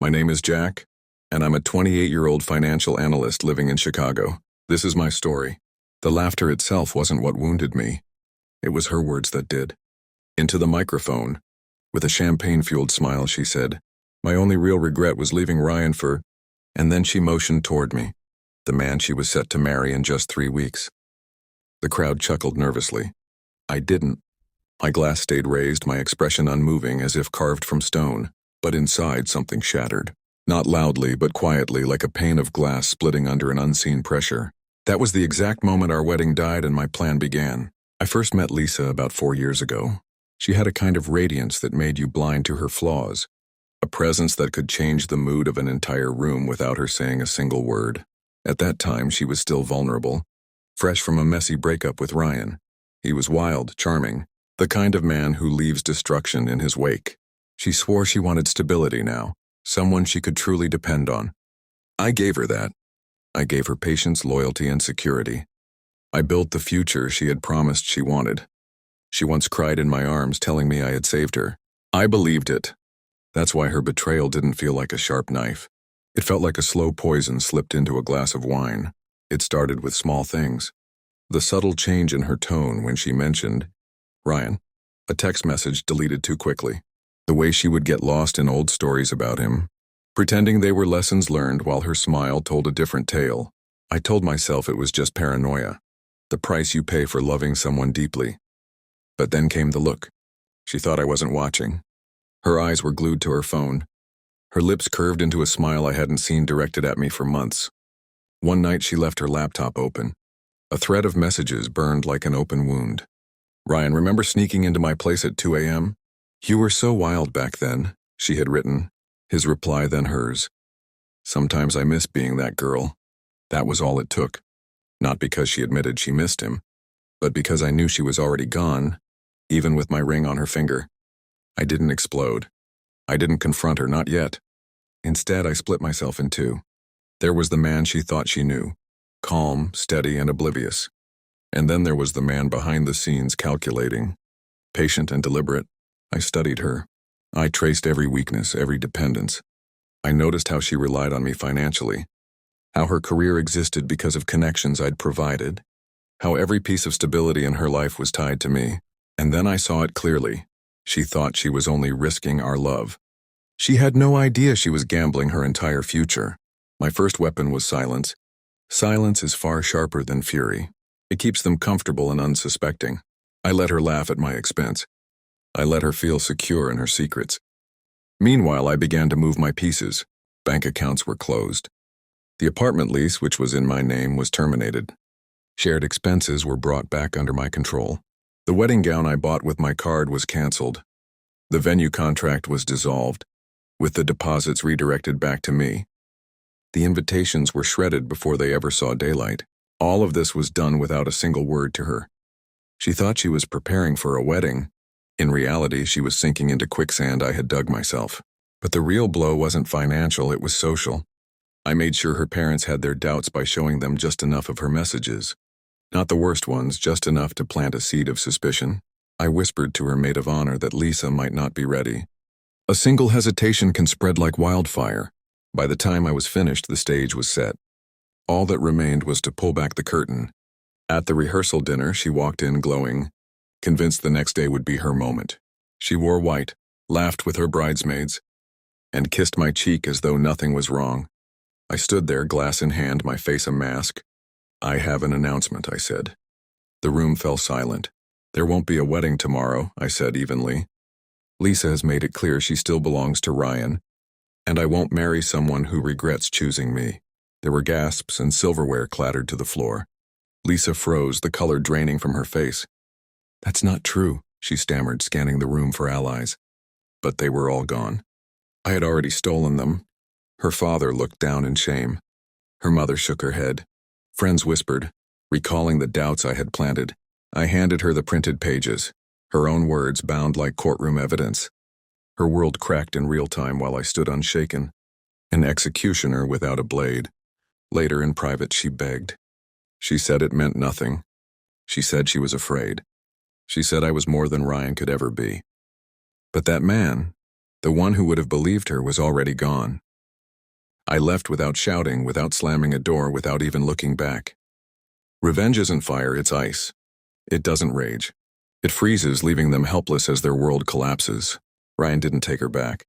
My name is Jack, and I'm a 28-year-old financial analyst living in Chicago. This is my story. The laughter itself wasn't what wounded me. It was her words that did. Into the microphone, with a champagne-fueled smile, she said, "My only real regret was leaving Ryan for..." And then she motioned toward me, the man she was set to marry in just 3 weeks. The crowd chuckled nervously. I didn't. My glass stayed raised, my expression unmoving as if carved from stone, but inside something shattered. Not loudly, but quietly, like a pane of glass splitting under an unseen pressure. That was the exact moment our wedding died and my plan began. I first met Lisa about 4 years ago. She had a kind of radiance that made you blind to her flaws, a presence that could change the mood of an entire room without her saying a single word. At that time, she was still vulnerable, fresh from a messy breakup with Ryan. He was wild, charming, the kind of man who leaves destruction in his wake. She swore she wanted stability now, someone she could truly depend on. I gave her that. I gave her patience, loyalty, and security. I built the future she had promised she wanted. She once cried in my arms, telling me I had saved her. I believed it. That's why her betrayal didn't feel like a sharp knife. It felt like a slow poison slipped into a glass of wine. It started with small things. The subtle change in her tone when she mentioned Ryan, a text message deleted too quickly. The way she would get lost in old stories about him, pretending they were lessons learned while her smile told a different tale. I told myself it was just paranoia, the price you pay for loving someone deeply. But then came the look. She thought I wasn't watching. Her eyes were glued to her phone. Her lips curved into a smile I hadn't seen directed at me for months. One night she left her laptop open. A thread of messages burned like an open wound. "Ryan, remember sneaking into my place at 2 a.m.? You were so wild back then," she had written. His reply, then hers. "Sometimes I miss being that girl." That was all it took. Not because she admitted she missed him, but because I knew she was already gone, even with my ring on her finger. I didn't explode. I didn't confront her, not yet. Instead, I split myself in two. There was the man she thought she knew, calm, steady, and oblivious. And then there was the man behind the scenes, calculating, patient and deliberate. I studied her. I traced every weakness, every dependence. I noticed how she relied on me financially, how her career existed because of connections I'd provided, how every piece of stability in her life was tied to me. And then I saw it clearly. She thought she was only risking our love. She had no idea she was gambling her entire future. My first weapon was silence. Silence is far sharper than fury. It keeps them comfortable and unsuspecting. I let her laugh at my expense. I let her feel secure in her secrets. Meanwhile, I began to move my pieces. Bank accounts were closed. The apartment lease, which was in my name, was terminated. Shared expenses were brought back under my control. The wedding gown I bought with my card was canceled. The venue contract was dissolved, with the deposits redirected back to me. The invitations were shredded before they ever saw daylight. All of this was done without a single word to her. She thought she was preparing for a wedding. In reality, she was sinking into quicksand I had dug myself. But the real blow wasn't financial, it was social. I made sure her parents had their doubts by showing them just enough of her messages. Not the worst ones, just enough to plant a seed of suspicion. I whispered to her maid of honor that Lisa might not be ready. A single hesitation can spread like wildfire. By the time I was finished, the stage was set. All that remained was to pull back the curtain. At the rehearsal dinner, she walked in glowing, convinced the next day would be her moment. She wore white, laughed with her bridesmaids, and kissed my cheek as though nothing was wrong. I stood there, glass in hand, my face a mask. "I have an announcement," I said. The room fell silent. "There won't be a wedding tomorrow," I said evenly. "Lisa has made it clear she still belongs to Ryan, and I won't marry someone who regrets choosing me." There were gasps and silverware clattered to the floor. Lisa froze, the color draining from her face. "That's not true," she stammered, scanning the room for allies. But they were all gone. I had already stolen them. Her father looked down in shame. Her mother shook her head. Friends whispered, recalling the doubts I had planted. I handed her the printed pages, her own words bound like courtroom evidence. Her world cracked in real time while I stood unshaken, an executioner without a blade. Later in private, she begged. She said it meant nothing. She said she was afraid. She said I was more than Ryan could ever be. But that man, the one who would have believed her, was already gone. I left without shouting, without slamming a door, without even looking back. Revenge isn't fire, it's ice. It doesn't rage. It freezes, leaving them helpless as their world collapses. Ryan didn't take her back.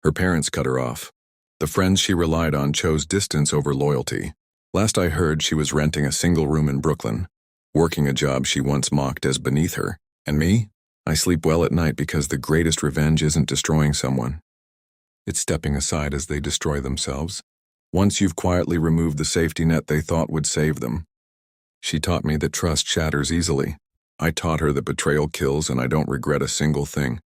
Her parents cut her off. The friends she relied on chose distance over loyalty. Last I heard, she was renting a single room in Brooklyn, working a job she once mocked as beneath her. And me? I sleep well at night because the greatest revenge isn't destroying someone. It's stepping aside as they destroy themselves. Once you've quietly removed the safety net they thought would save them. She taught me that trust shatters easily. I taught her that betrayal kills, and I don't regret a single thing.